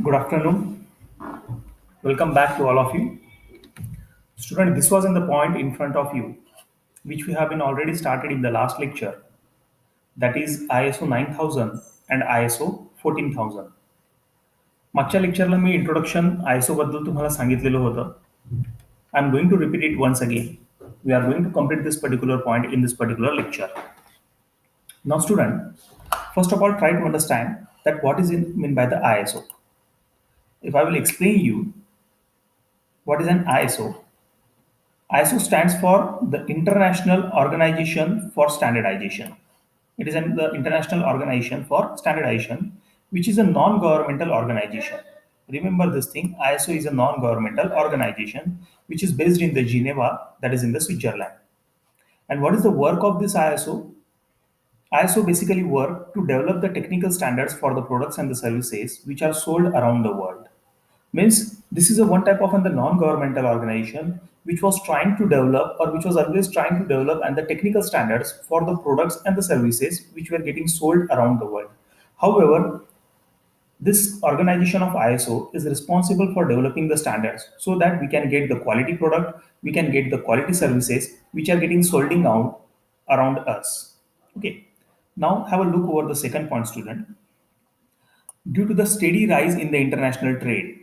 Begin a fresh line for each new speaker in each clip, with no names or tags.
Good afternoon. Welcome back to all of you. Student, this was in the point in front of you, which we have been already started in the last lecture. That is ISO 9000 and ISO 14000. मागच्या लेक्चरला मी introduction ISO बद्दल तुम्हाला सांगितलेलं होतं. I am going to repeat it once again. We are going to complete this particular point in this particular lecture. Now, student, first of all, try to understand that what is meant by the ISO. If I will explain you what is an ISO, ISO stands for the International Organization for Standardization. It is the International Organization for Standardization, which is a non-governmental organization. Remember this thing, ISO is a non-governmental organization which is based in the Geneva, that is in the Switzerland. And what is the work of this ISO? ISO basically work to develop the technical standards for the products and the services which are sold around the world. Means this is a one type of the non-governmental organization which was trying to develop or which was always trying to develop and the technical standards for the products and the services which were getting sold around the world. However, this organization of ISO is responsible for developing the standards so that we can get the quality product, we can get the quality services which are getting sold out around us. Okay. Now have a look over the second point, student. Due to the steady rise in the international trade,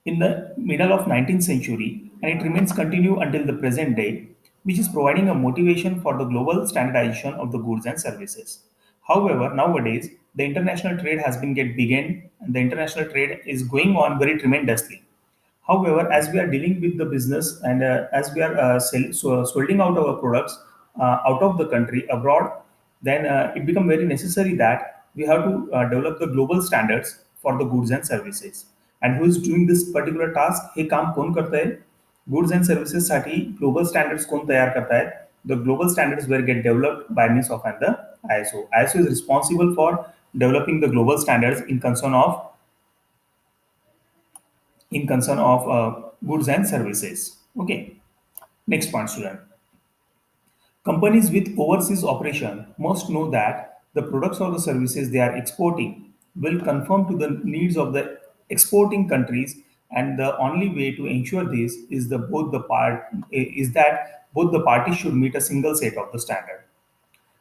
in the middle of 19th century and it remains continue until the present day, which is providing a motivation for the global standardization of the goods and services. However, nowadays the international trade has been get begun and the international trade is going on very tremendously. However, as we are dealing with the business and as we are solding out our products out of the country abroad, then it become very necessary that we have to develop the global standards for the goods and services. And who is doing this particular task? हे काम कोण करतंय? Goods and services साठी global standards कोण तयार करतायत? The global standards were get developed by means of the ISO. ISO is responsible for developing the global standards in concern of goods and services. Okay. Next point, student. Companies with overseas operation must know that the products or the services they are exporting will conform to the needs of the exporting countries, and the only way to ensure this is that both the parties should meet a single set of the standard.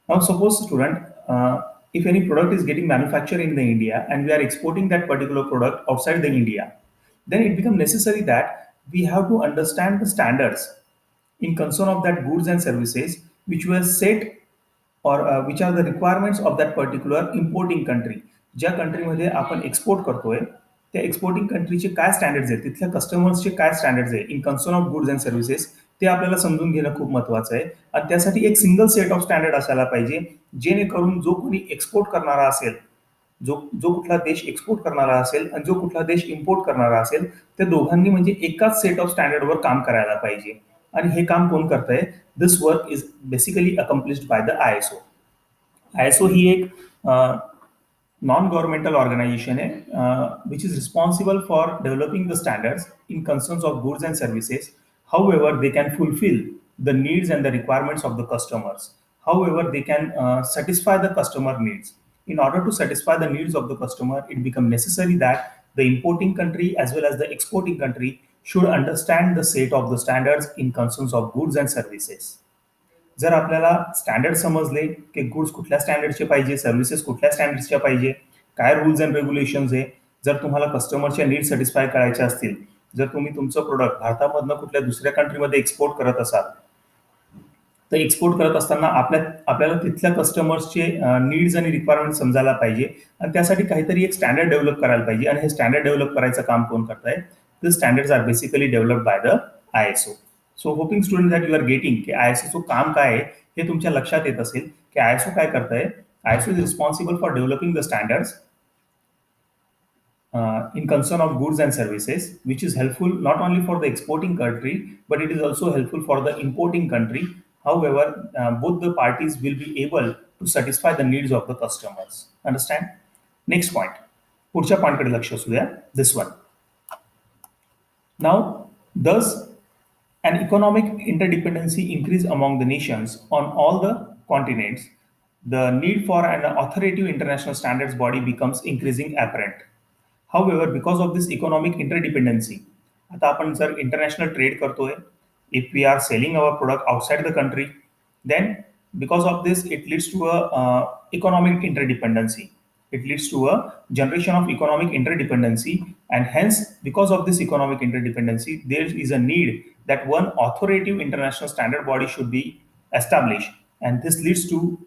Now, suppose student, if any product is getting manufactured in the India and we are exporting that particular product outside the India, then it becomes necessary that we have to understand the standards in concern of that goods and services which were set or which are the requirements of that particular importing country. ज्या कंट्रीमध्ये आपण export करतोय त्या exporting कंट्रीचे काय standards आहेत, तिथल्या कस्टमर्सचे काय standards आहे in concern of goods and services, ते आपल्याला समजून घेणं खूप महत्वाचं आहे. आणि त्यासाठी एक सिंगल सेट ऑफ स्टँडर्ड असायला पाहिजे, जेणेकरून जो कोणी एक्सपोर्ट करणारा असेल, जो जो कुठला देश एक्सपोर्ट करणारा असेल आणि जो कुठला देश इम्पोर्ट करणारा असेल, त्या दोघांनी म्हणजे एकाच सेट ऑफ स्टँडर्डवर काम करायला पाहिजे. आणि हे काम कोण करतंय? This work is basically accomplished by the ISO. ISO ही एक non-governmental organization which is responsible for developing the standards in concerns of goods and services. However, they can fulfill the needs and the requirements of the customers. However, they can satisfy the customer needs. In order to satisfy the needs of the customer, it becomes necessary that the importing country as well as the exporting country should understand the set of the standards in concerns of goods and services. जर आपल्याला standard समजले की goods कुठल्या स्टँडर्डचे पाहिजे, services कुठल्या स्टँडर्डच्या पाहिजे, काय rules and regulations आहे, जर तुम्हाला कस्टमरच्या नीड सॅटिस्फाय करायच्या असतील, जर तुम्ही तुमचं प्रोडक्ट भारतामधनं कुठल्या दुसऱ्या कंट्रीमध्ये एक्सपोर्ट करत असाल, तर एक्सपोर्ट करत असताना आपल्याला तिथल्या कस्टमर्सचे नीड्स आणि रिक्वायरमेंट समजायला पाहिजे आणि त्यासाठी काहीतरी एक स्टँडर्ड डेव्हलप करायला पाहिजे. आणि हे स्टँडर्ड डेव्हलप करायचं काम कोण करताय? The standards are basically developed by the ISO. So hoping student that you are getting की ISOचं काम काय आहे हे तुमच्या लक्षात येत असेल की ISO काय करतंय. ISO is responsible for developing the standards in concern of goods and services, which is helpful not only for the exporting country, but it is also helpful for the importing country. However, both the parties will be able to satisfy the needs of the customers. Understand? Next point. पुढच्या पॉइंटकडे लक्ष असू द्या. This one. Now, does an economic interdependency increase among the nations on all the continents? The need for an authoritative international standards body becomes increasing apparent. However, because of this economic interdependency, आता आपण जर international trade करतोय, if we are selling our product outside the country, then because of this it leads to a economic interdependency. It leads to a generation of economic interdependency, and hence because of this economic interdependency there is a need that one authoritative international standard body should be established, and this leads to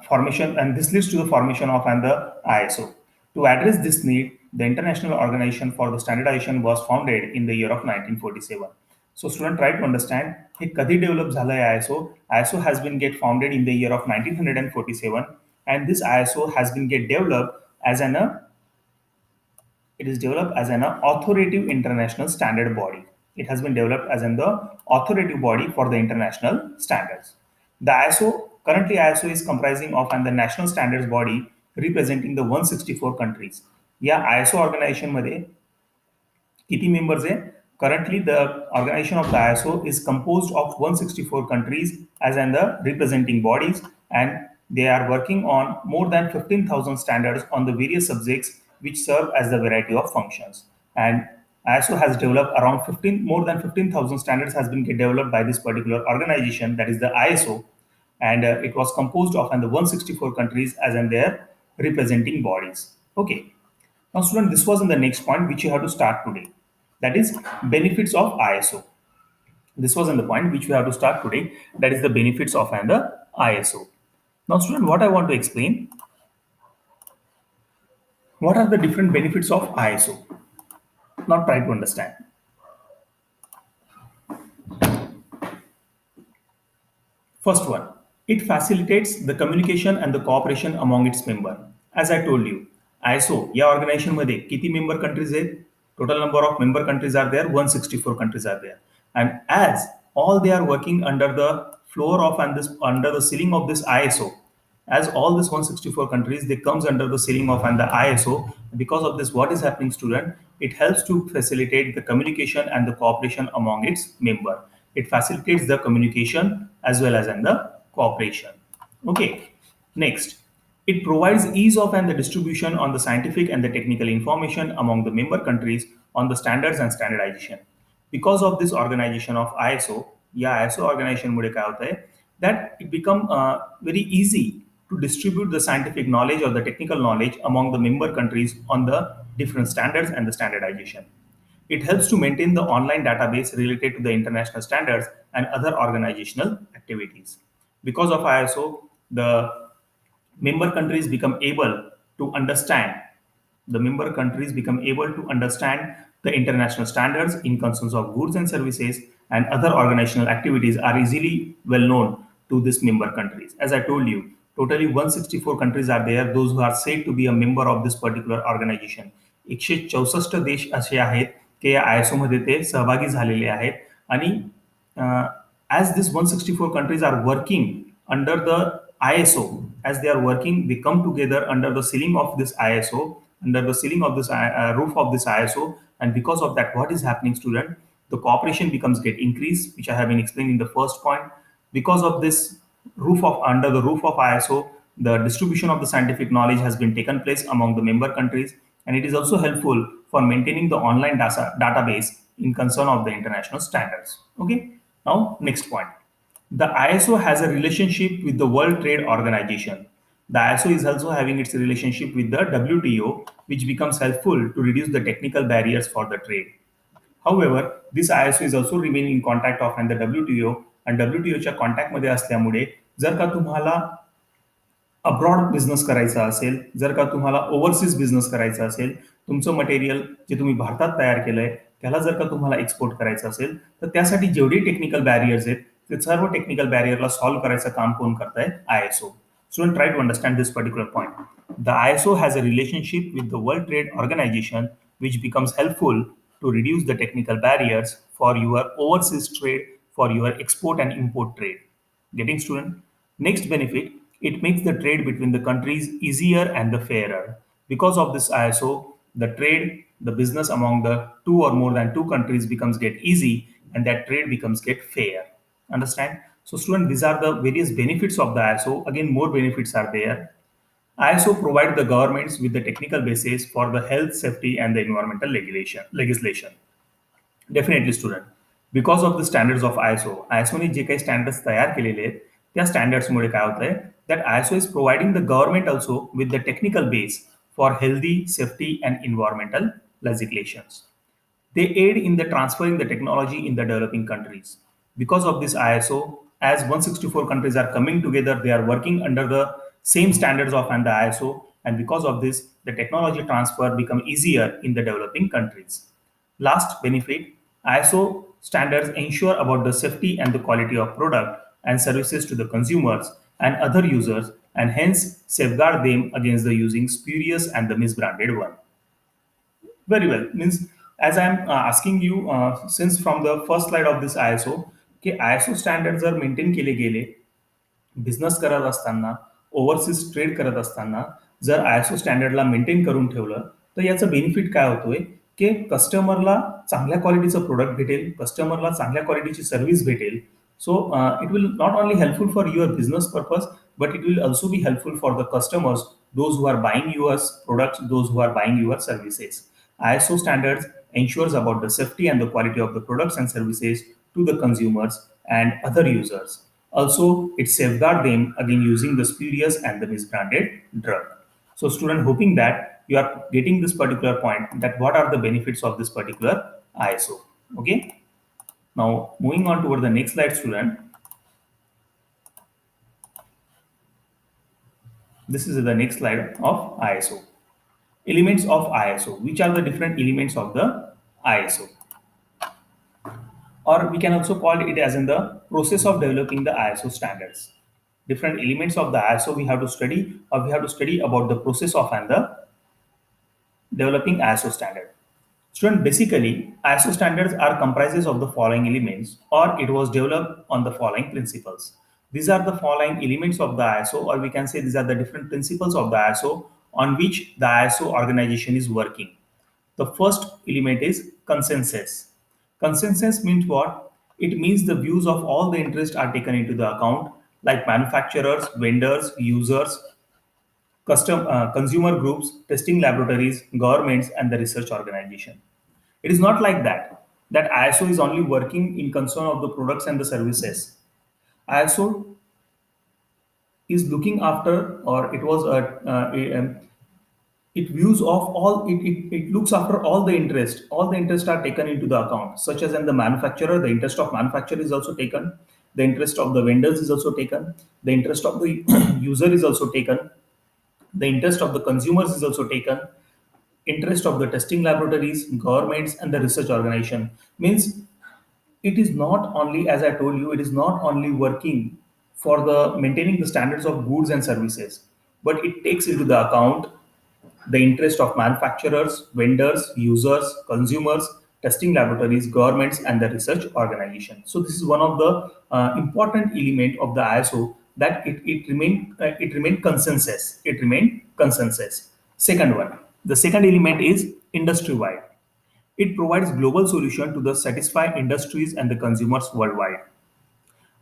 formation, and this leads to the formation of and the ISO. To address this need, the International Organization for the Standardization was founded in the year of 1947. So student try to understand हे कधी develop झालंय ISO. ISO has been get founded in the year of 1947, and this ISO has been get developed as an it is developed as an authoritative international standard body. It has been developed as an the authoritative body for the international standards. The ISO currently ISO is comprising of and the national standards body representing the 164 countries. या ISO organization मध्ये किती members आहे? Currently, the organization of the ISO is composed of 164 countries as and the representing bodies, and they are working on more than 15,000 standards on the various subjects which serve as the variety of functions. And ISO has developed around 15, more than 15,000 standards has been developed by this particular organization, that is the ISO, and it was composed of and the 164 countries as and their representing bodies. Okay. Now, student, this was in the next point which you have to start today. That is benefits of ISO. This was in the point which we have to start today. That is the benefits of and the ISO. Now, student, what I want to explain, what are the different benefits of ISO? Now, try to understand. First one, it facilitates the communication and the cooperation among its member. As I told you, ISO या organization मध्ये किती member countries आहेत? Total number of member countries are there, 164 countries are there. And as all they are working under the floor of and this under the ceiling of this ISO, as all this 164 countries they comes under the ceiling of and the ISO. Because of this, what is happening, student? It helps to facilitate the communication and the cooperation among its member. It facilitates the communication as well as in the cooperation. Okay. Next, it provides ease of and the distribution on the scientific and the technical information among the member countries on the standards and standardization. Because of this organization of ISO, या ISO organization मुळे काय होत आहे, that it become very easy to distribute the scientific knowledge or the technical knowledge among the member countries on the different standards and the standardization. It helps to maintain the online database related to the international standards and other organizational activities. Because of ISO, the member countries become able to understand the member countries become able to understand the international standards in concerns of goods and services, and other organizational activities are easily well known to these member countries. As I told you, totally 164 countries are there, those who are said to be a member of this particular organization. 164 देश असे आहेत की या ISO मध्ये ते सहभागी झालेले आहेत, आणि as these 164 countries are working under the ISO, as they are working, they come together under the ceiling of this ISO, under the ceiling of this roof of this ISO, and because of that, what is happening, student? The cooperation becomes get increased, which I have been explaining in the first point. Because of this roof of under the roof of ISO, the distribution of the scientific knowledge has been taken place among the member countries, and it is also helpful for maintaining the online database in concern of the international standards. Okay. Now, next point. The ISO has a relationship with the World Trade Organization. The ISO is also having its relationship with the WTO, which becomes helpful to reduce the technical barriers for the trade. However, this ISO is also remaining in contact of and the WTO, and WTO च्या contact मध्ये असल्यामुळे जर का तुम्हाला abroad business करायचा असेल, जर का तुम्हाला ओव्हरसीज बिझनेस करायचा असेल, तुमचं मटेरियल जे तुम्ही भारतात तयार केलंय त्याला जर का तुम्हाला एक्सपोर्ट करायचं असेल, तर त्यासाठी जेवढे टेक्निकल बॅरियर्स आहेत ते सर्व टेक्निकल बॅरियरला सॉल्व्ह करायचं काम कोण करताय? ISO. Student, try to understand this particular point. The ISO has a relationship with the World Trade Organization, which becomes helpful to reduce the technical barriers for your overseas trade, for your export and import trade. Getting, student? Next benefit, it makes the trade between the countries easier and the fairer. Because of this ISO, the trade, the business among the two or more than two countries becomes get easy, and that trade becomes get fair. Understand? So, student, these are the various benefits of the ISO. Again, more benefits are there. ISO provide the governments with the technical basis for the health, safety, and the environmental legislation. Definitely student because of the standards of आयसोने जे काही standards तयार केलेले आहेत त्या स्टँडर्ड्समुळे काय होत आहे that ISO is providing the government also with the technical base for healthy safety and environmental legislations. They aid in the transferring the technology in the developing countries. Because of this ISO, as 164 countries are coming together, they are working under the same standards of and the ISO, and because of this, the technology transfer become easier in the developing countries. Last benefit, ISO standards ensure about the safety and the quality of product and services to the consumers and other users and hence safeguard them against the using spurious and the misbranded one. Very well. Means as I'm asking you since from the first slide of this ISO, की ISO standards जर maintain केले गेले business करत असताना overseas trade करत असताना जर ISO स्टँडर्डला maintain करून ठेवलं तर याचं बेनिफिट काय होतोय की कस्टमरला चांगल्या क्वालिटीचं प्रोडक्ट भेटेल कस्टमरला चांगल्या क्वालिटीची सर्व्हिस भेटेल so it will not only helpful for your business purpose but it will also be helpful for the customers those who are buying your products those who are buying your services. ISO standards ensures about the safety and the quality of the products and services to the consumers and other users. Also, it safeguards them against using the spurious and the misbranded drug. So, student, hoping that you are getting this particular point, that what are the benefits of this particular ISO. Okay. Now, moving on toward the next slide, student. This is the next slide of ISO. Elements of ISO. Which are the different elements of the ISO? Or we can also call it as in the process of developing the ISO standards. Different elements of the ISO we have to study, or we have to study about the process of and the developing ISO standard. Student, basically, ISO standards are comprises of the following elements, or it was developed on the following principles. These are the following elements of the ISO, or we can say these are the different principles of the ISO on which the ISO organization is working. The first element is consensus. Consensus means what? It means the views of all the interests are taken into the account, like manufacturers, vendors, users, consumer groups, testing laboratories, governments, and the research organization. It is not like that. That ISO is only working in concern of the products and the services. ISO is looking after, or it was it views of it looks after all the interest are taken into the account, such as in the manufacturer, the interest of manufacturer is also taken, the interest of the vendors is also taken, the interest of the user is also taken, the interest of the consumers is also taken, interest of the testing laboratories, governments, and the research organization. Means it is not only, as I told you, it is not only working for the maintaining the standards of goods and services, but it takes into the account the interest of manufacturers, vendors, users, consumers, testing laboratories, governments, and the research organization. So this is one of the important element of the ISO, that it remain consensus. It remain consensus. Second one, the second element is industry wide. It provides global solution to the satisfy industries and the consumers worldwide.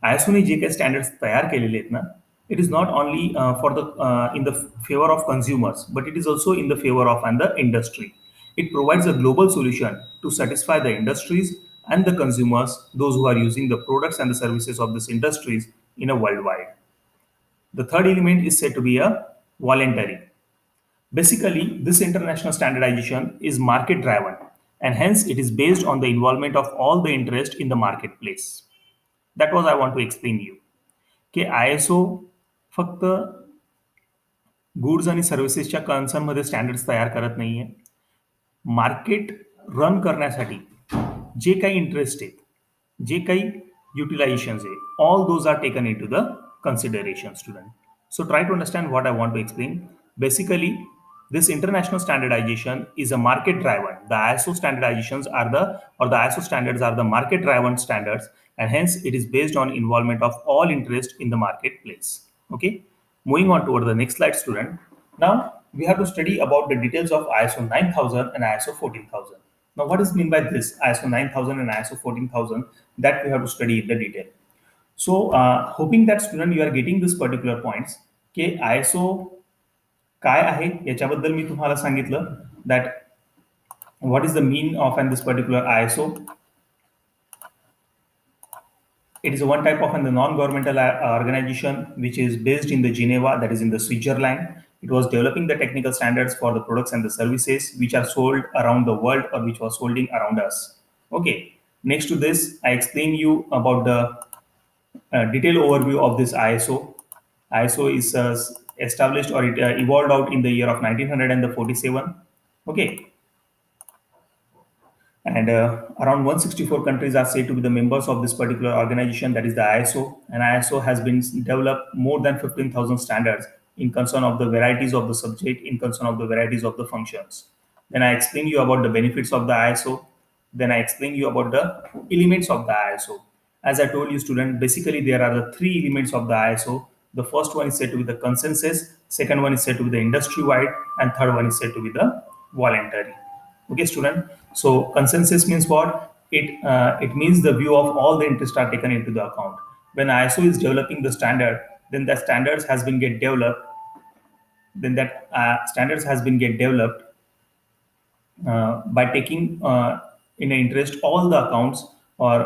आयसोने जे काही standards तयार केलेले आहेत ना it is not only for the in the favour of consumers but it is also in the favour of and the industry it provides a global solution to satisfy the industries and the consumers, those who are using the products and the services of these industries in a worldwide. The third element is said to be a voluntary. Basically, this international standardization is market driven and hence it is based on the involvement of all the interest in the marketplace. That was I want to explain you. की ISO फक्त goods आणि सर्व्हिसेसच्या कन्सर्नमध्ये standards तयार करत नाहीये. Market run करण्यासाठी जे काही interest आहेत, जे काही युटिलायझेशन्स आहे, all those are taken into the consideration, student. So try to understand what I want to explain. Basically, this international standardization is a market driven. The ISO standardizations are the ISO standards are the market driven standards, and hence it is based on involvement of all interest in the marketplace. Okay. Moving on toward the next slide, student. Now we have to study about the details of ISO 9000 and ISO 14000. Now, what is mean by this ISO 9000 and ISO 14000? That we have to study in the detail. So, hoping that student you are getting this particular points. Okay, ISO काय आहे याच्याबद्दल मी तुम्हाला सांगितलं that what is the mean of and this particular ISO. It is one type of a non-governmental organization which is based in the Geneva, that is in the Switzerland. It was developing the technical standards for the products and the services which are sold around the world or which was sold around us. Okay. Next to this, I explain you about the detailed overview of this ISO. ISO is established or it evolved out in the year of 1947. Okay. And around 164 countries are said to be the members of this particular organization, that is the ISO. And ISO has been developed more than 15,000 standards in concern of the varieties of the subject, in concern of the varieties of the functions. Then I explain you about the benefits of the ISO. Then I explain you about the elements of the ISO. As I told you, student, basically there are the three elements of the ISO. The first one is said to be the consensus, second one is said to be the industry-wide, and third one is said to be the voluntary. Okay, student. So consensus means what? It means the view of all the interests are taken into the account. When ISO is developing the standard, then the standards has been get developed. Then that standards has been get developed by taking in interest all the accounts, or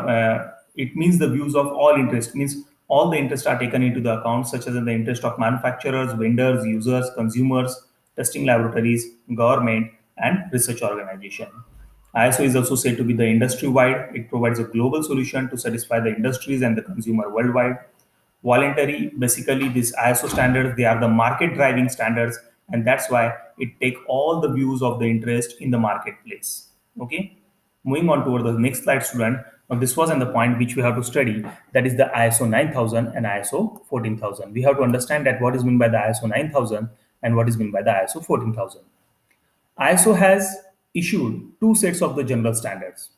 it means the views of all interest, means all the interests are taken into the account, such as in the interest of manufacturers, vendors, users, consumers, testing laboratories, government, and research organization. ISO is also said to be the industry wide. It provides a global solution to satisfy the industries and the consumer worldwide. Voluntary, basically these ISO standards, they are the market driving standards, and that's why it take all the views of the interest in the marketplace. Okay, moving on toward the next slide, student. Now this was on the point which we have to study, that is the ISO 9000 and ISO 14000. We have to understand that what is meant by the ISO 9000 and what is meant by the ISO 14000. ISO has issued two sets of the general standards,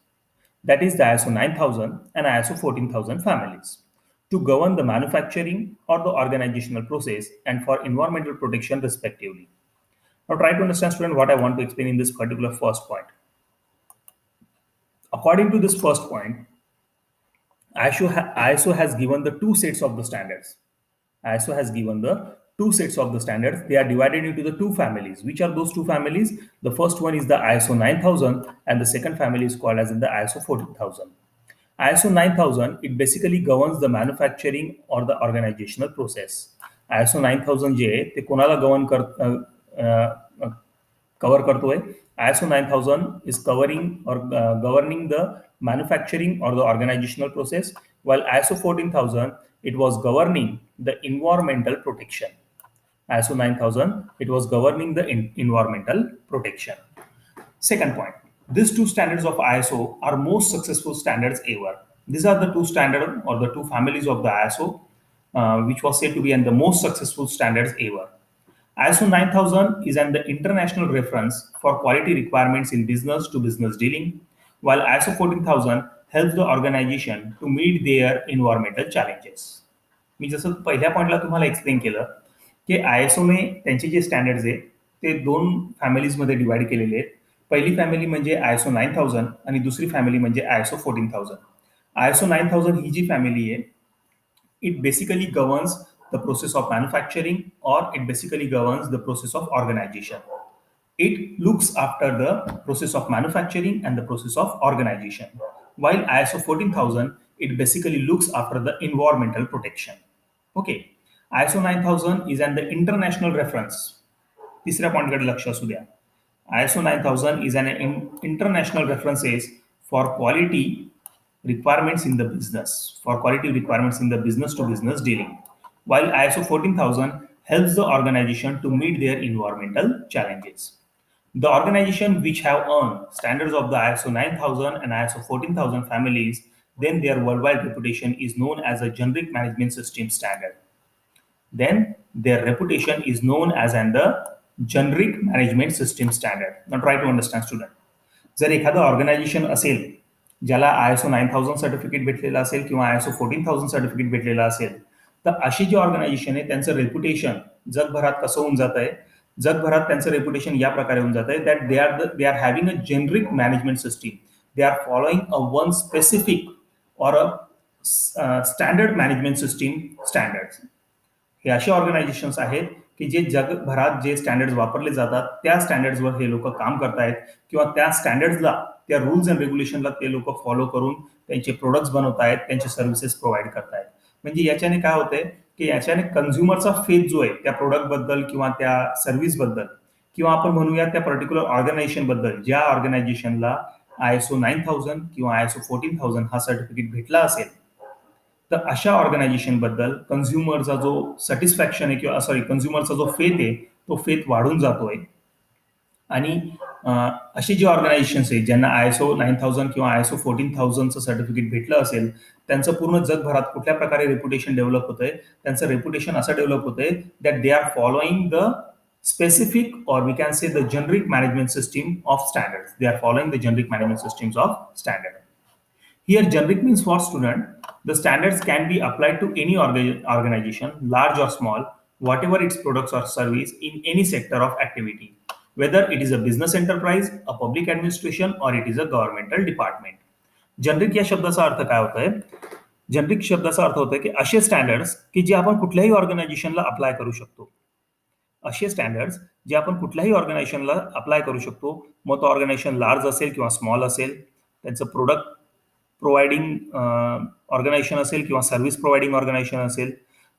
that is the ISO 9000 and ISO 14000 families, to govern the manufacturing or the organizational process and for environmental protection respectively. Now try to understand, student, what I want to explain in this particular first point. According to this first point, ISO has given the two sets of the standards. ISO has given the two sets of the standards. They are divided into the two families. Which are those two families? The first one is the ISO 9000 and the second family is called as the ISO 14000. ISO 9000, it basically governs the manufacturing or the organizational process. ISO 9000 जे आहे ते कोणाला cover करतोय? ISO 9000 is covering or governing the manufacturing or the organizational process, while ISO 14000, it was governing the environmental protection. ISO 9000, it was governing the environmental protection. Second point, these two standards of ISO are most successful standards ever. These are the two standards or the two families of the ISO, which was said to be the most successful standards ever. ISO 9000 is an international reference for quality requirements in business to business dealing, while ISO 14000 helps the organization to meet their environmental challenges. मी जसं पहिल्या पॉईंटला तुम्हाला explain केलं की आयएसओने त्यांचे जे standards आहेत ते दोन फॅमिलीजमध्ये डिवाइड केलेले आहेत. पहिली फॅमिली म्हणजे आयएसओ 9000 आणि दुसरी फॅमिली म्हणजे आयएसओ 14000. आयएसओ 9000 ही जी फॅमिली आहे, it basically governs the process of manufacturing, or it basically governs the process of organization. It looks after the process of manufacturing and the process of organization, while ISO 14000, it basically looks after the environmental protection. Okay, ISO 9000 is an international reference. तिसऱ्या पॉइंटकडे लक्ष असू द्या. ISO 9000 is an international references for quality requirements in the business, for quality requirements in the business to business dealing, while ISO 14000 helps the organization to meet their environmental challenges. The organization which have earned standards of the ISO 9000 and ISO 14000 families, then their worldwide reputation is known as a generic management system standard. Then their reputation is known as the generic management system standard. Now try to understand, student. जर एखादं organisation असेल ज्याला ISO 9000 certificate भेटलेलं असेल किंवा ISO 14000 certificate भेटलेलं असेल, तर अशी जी ऑर्गनायझेशन आहे त्यांचं रेप्युटेशन जगभरात कसं होऊन जात आहे? जगभरात त्यांचं रेप्युटेशन या प्रकारे होऊन जात आहे that they are having a generic management system. They are following a one specific or a standard management system standards. हे असे ऑर्गनायझेशन्स आहेत की जे जगभरात जे स्टँडर्ड्स वापरले जातात त्या स्टँडर्ड्सवर हे लोक काम करतायत किंवा त्या स्टँडर्ड्सला, त्या रूल्स अँड रेग्युलेशनला ते लोक फॉलो करून त्यांचे प्रोडक्ट्स बनवतायत, त्यांचे सर्व्हिसेस प्रोव्हाइड करतायत. म्हणजे याच्याने काय होतंय की याच्याने कन्झ्युमरचा फेथ जो आहे त्या प्रोडक्टबद्दल किंवा त्या सर्व्हिसबद्दल किंवा आपण म्हणूया त्या पर्टिक्युलर ऑर्गनायझेशनबद्दल, ज्या ऑर्गनायझेशनला ISO 9000 किंवा ISO 14000 हा सर्टिफिकेट भेटला असेल, तर अशा ऑर्गनायझेशन बद्दल कन्झ्युमरचा जो सॅटिस्फॅक्शन आहे किंवा सॉरी कन्झ्युमरचा जो फेथ आहे तो फेथ वाढून जातोय. आणि अशी जी ऑर्गनायझेशन्स आहेत ज्यांना ISO 9000 किंवा ISO 14000चं सर्टिफिकेट भेटलं असेल, त्यांचं पूर्ण जगभरात कुठल्या प्रकारे रेप्युटेशन डेव्हलप होतंय, त्यांचं रेप्युटेशन असं डेव्हलप होतंय that they are following the specific, or we can say the generic management system of standards. They are following the generic management systems of standard. Here, generic means for student, the standards can be applied to any organization, large or small, whatever its products or service in any sector of activity, whether it is a business enterprise, a public administration, or it is a governmental department. Generic या शब्दाचा अर्थ काय होत आहे? Generic शब्दाचा अर्थ होत आहे की असे स्टँडर्ड्स की जे आपण कुठल्याही ऑर्गनायझेशनला अप्लाय करू शकतो. असे स्टँडर्ड्स जे आपण कुठल्याही ऑर्गनायझेशनला अप्लाय करू शकतो. मग तो ऑर्गनायझेशन लार्ज असेल किंवा स्मॉल असेल, त्यांचं प्रोडक्ट प्रोव्हाइडिंग ऑर्गनायझेशन असेल किंवा सर्व्हिस प्रोव्हाइडिंग ऑर्गनायझेशन असेल,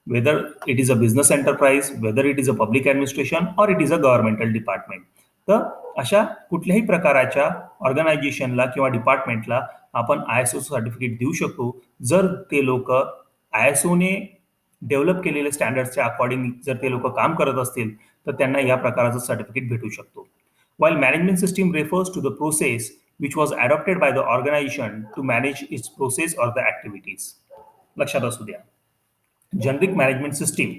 whether it is a business enterprise, whether it is a public administration or it is a governmental department. तर अशा कुठल्याही प्रकाराच्या ऑर्गनायझेशनला किंवा डिपार्टमेंटला आपण ISO सर्टिफिकेट देऊ शकतो जर ते लोक ISOने डेव्हलप केलेले स्टँडर्ड्सच्या अकॉर्डिंग जर ते लोक काम करत असतील तर त्यांना या प्रकारचं सर्टिफिकेट भेटू शकतो. While management system refers to the process which was adopted by the organization to manage its process or the activities. लक्षात असू द्या, जनरिक मॅनेजमेंट सिस्टीम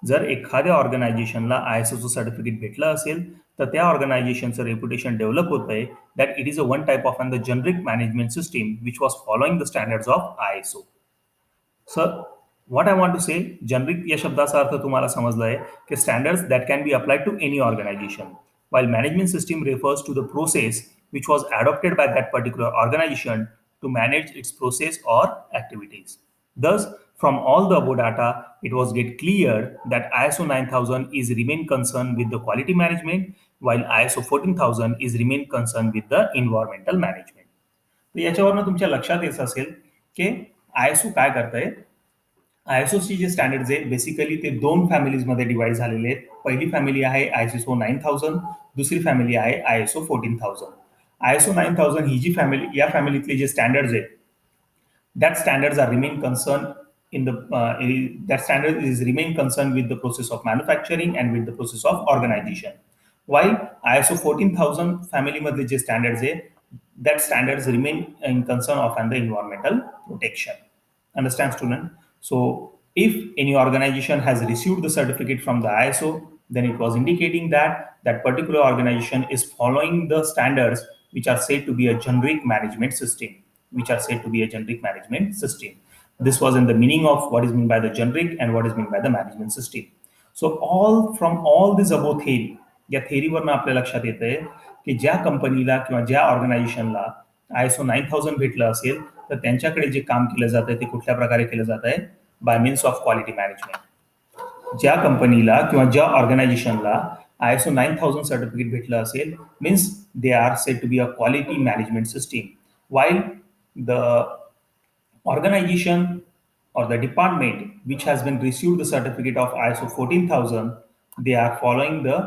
जर एखाद्या ऑर्गनायझेशनला ISOचं सर्टिफिकेट भेटलं असेल तर त्या ऑर्गनायझेशनचं रेप्युटेशन डेव्हलप होत आहे that it is a one type of the generic management system which was following the standards of ISO. Sir, what I want to say, generic या शब्दाचा अर्थ तुम्हाला समजला आहे की standards that can be applied to any organization, while management system refers to the process which was adopted by that particular organization to manage its process or activities. Thus, from all the above data, it was get clear that ISO 9000 is remain concerned with the quality management, while ISO 14000 is remain concerned with the environmental management. तर याच्यावरनं तुमच्या लक्षात येत असेल की ISO काय करतंय. ISOची जे standards आहे basically ते दोन फॅमिलीजमध्ये डिवाइड झालेले आहेत. पहिली फॅमिली आहे ISO 9000, दुसरी फॅमिली आहे ISO 14000. ISO 9000 ही जी फॅमिली, या फॅमिलीतले जे स्टँडर्ड्स आहेत that standards are remain concerned in the that standard is remain concerned with the process of manufacturing and with the process of organization. While ISO 14000 family madle je standards hai, that standards remain in concern of the environmental protection. Understand, student? So if any organization has received the certificate from the ISO, then it was indicating that that particular organization is following the standards which are said to be a generic management system, which are said to be a generic management system. This was in the meaning of what is meant by the generic and what is meant by the management system. So all this above theory, या थेअरीवरनं आपल्या लक्षात येतंय की ज्या कंपनीला किंवा ज्या ऑर्गनायझेशनला ISO 9000 भेटलं असेल तर त्यांच्याकडे जे काम केलं जात आहे ते कुठल्या प्रकारे केलं जात आहे, bye means of quality management. ज्या कंपनीला किंवा ज्या ऑर्गनायझेशनला ISO 9000 सर्टिफिकेट भेटलं असेल means they are said to be a quality management system, while the organization or the department which has been received the certificate of ISO 14000, they are following the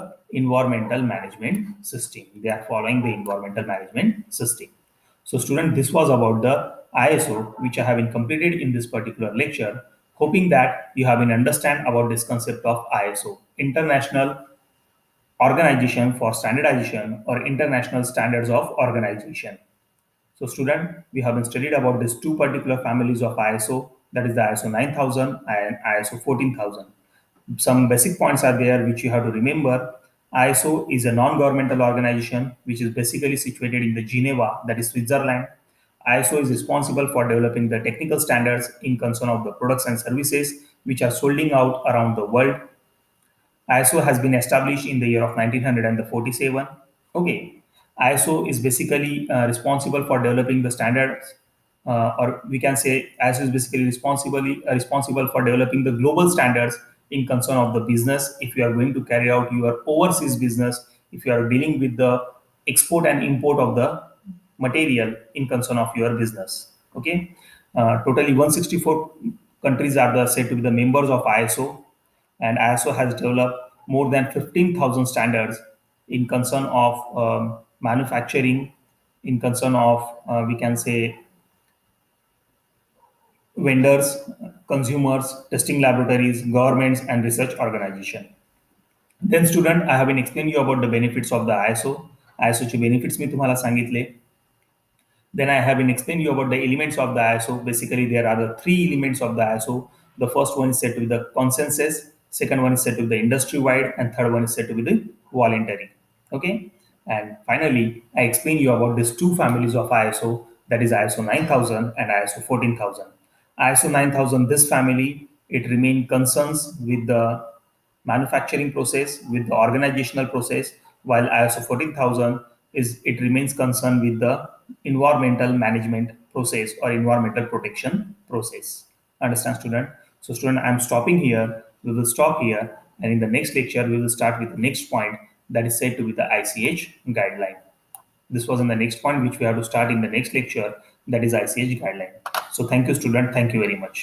environmental management system. They are following the environmental management system. So student, this was about the ISO which I have been completed in this particular lecture, hoping that you have been understand about this concept of ISO, International Organization for Standardization or International Standards of Organization. So student, we have been studied about these two particular families of ISO, that is the ISO 9000 and ISO 14000. Some basic points are there which you have to remember. ISO is a non-governmental organization which is basically situated in the Geneva, that is Switzerland. ISO is responsible for developing the technical standards in concern of the products and services which are sold out around the world. ISO has been established in the year of 1947. Okay, ISO is basically responsible for developing the standards, or we can say ISO is basically responsible for developing the global standards in concern of the business. If you are going to carry out your overseas business, if you are dealing with the export and import of the material in concern of your business. Okay, totally 164 countries are said to be the members of ISO, and ISO has developed more than 15,000 standards in concern of manufacturing, in concern of we can say vendors, consumers, testing laboratories, governments, and research organization. Then student, I have been explaining you about the benefits of the ISO. ISO चे benefits मी तुम्हाला सांगितले. Then I have been explaining you about the elements of the ISO. Basically, there are the three elements of the ISO. The first one is said to be the consensus, second one is said to be the industry-wide, and third one is said to be the voluntary. Okay. And finally, I explained you about these two families of ISO, that is ISO 9000 and ISO 14000. ISO 9000, this family, it remain concerns with the manufacturing process, with the organizational process, while ISO 14000 is it remains concerned with the environmental management process or environmental protection process. Understand, student? So, student, I'm stopping here. We will stop here, and in the next lecture, we will start with the next point that is said to be the ICH guideline. This was in the next point which we have to start in the next lecture, that is ICH guideline. So, thank you, student. Thank you very much.